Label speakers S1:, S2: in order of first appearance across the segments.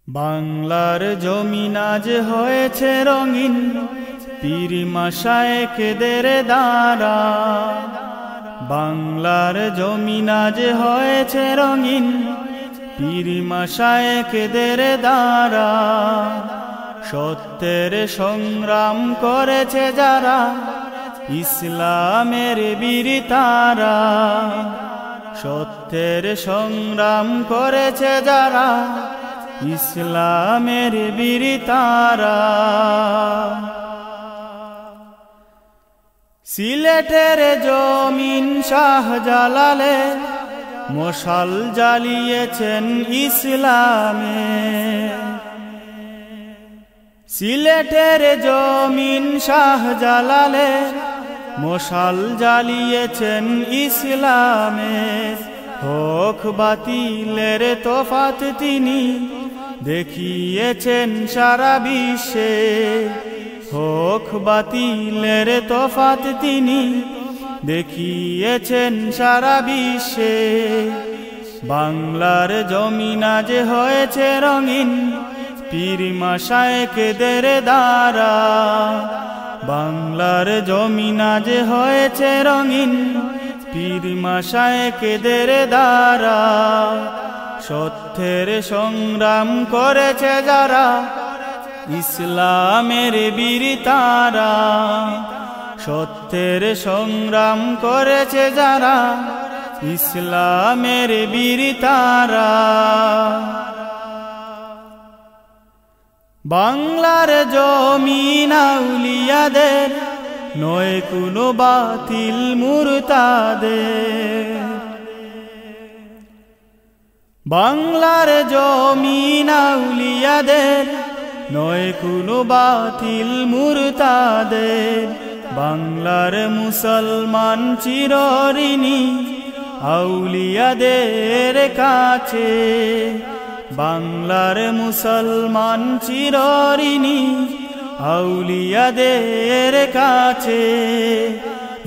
S1: বাংলার জমিন আজ হয়েছে রঙিন, পীর মাশায়েখদের দ্বারা। বাংলার জমিন আজ হয়েছে রঙিন, পীর মাশায়েখদের দ্বারা। সত্যের সংগ্রাম করেছে যারা, ইসলামের বীর তারা। সত্যের সংগ্রাম করেছে যারা, ইসলামের বীর তারা। সিলেটের জমিন শাহজালালে মশাল জ্বালিয়েছেন ইসলামে। সিলেটের জমিন শাহজালালে মশাল জ্বালিয়েছেন ইসলামে। হক বাতিলের তফাত তিনি দেখিয়েছেন সারা বিশ্বে। হক বাতিলের তফাত তিনি দেখিয়েছেন সারা বিশ্বে। বাংলার জমিন আজ হয়েছে রঙিন, পীর মাশায়েখদের দ্বারা। বাংলার জমিন আজ হয়েছে রঙিন, পীর মাশায়েখদের দ্বারা। সত্যের সংগ্রাম করেছে যারা, ইসলামের বীর তারা। সত্যের সংগ্রাম করেছে যারা, ইসলামের বীর তারা। বাংলার জমিন আউলিয়াদের, নয় কোনো বাতিল মুরতাদের। বাংলার জমিন আউলিয়াদের, নয় কোনো বাতিল মুরতাদের। বাংলার মুসলমান চিরঋণী আউলিয়াদের কাছে। বাংলার মুসলমান চিরঋণী আউলিয়াদের কাছে।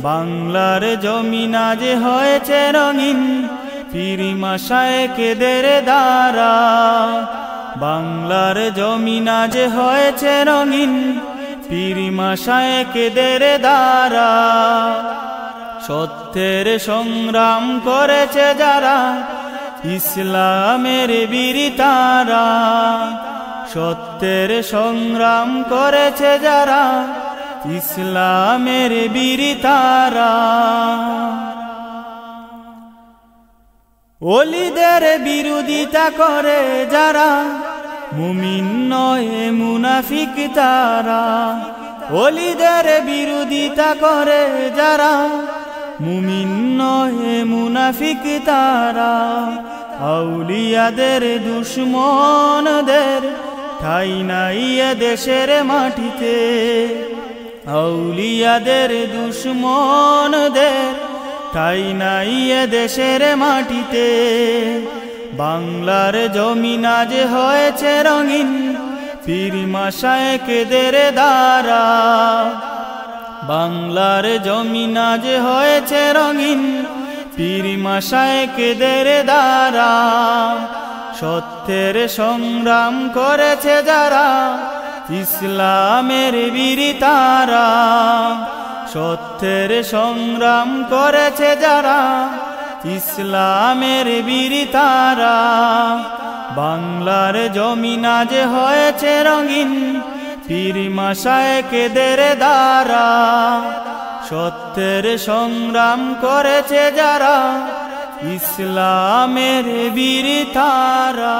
S1: বাংলার জমিন আজ হয়েছে রঙিন, পীর মাশায়েখদের দ্বারা। বাংলার জমিন আজ হয়েছে রঙিন, পীর মাশায়েখদের দ্বারা। সত্যের সংগ্রাম করেছে যারা, ইসলামের বীর তারা। সত্যের সংগ্রাম করেছে যারা, ইসলামের বীর তারা। ওলিদের বিরোধিতা করে যারা, মুমিন নয় মুনাফিক তারা। ওলিদের বিরোধিতা করে যারা, মুমিন নয় মুনাফিক তারা। আউলিয়াদের দুশমনদের ঠাই নাই এ দেশের মাটিতে। আউলিয়াদের দুশমনদের ঠাই নাই এ দেশের মাটিতে। বাংলার জমিন আজ হয়েছে রঙিন, পীর মাশায়েখদের দ্বারা। বাংলার জমিন আজ হয়েছে রঙিন, পীর মাশায়েখদের দ্বারা। সত্যের সংগ্রাম করেছে যারা, ইসলামের বীর তারা। সত্যের সংগ্রাম করেছে যারা, ইসলামের বীর তারা। বাংলার জমিন আজ হয়েছে রঙিন, পীর মাশায়েখদের দ্বারা। সত্যের সংগ্রাম করেছে যারা, ইসলামের বীর তারা।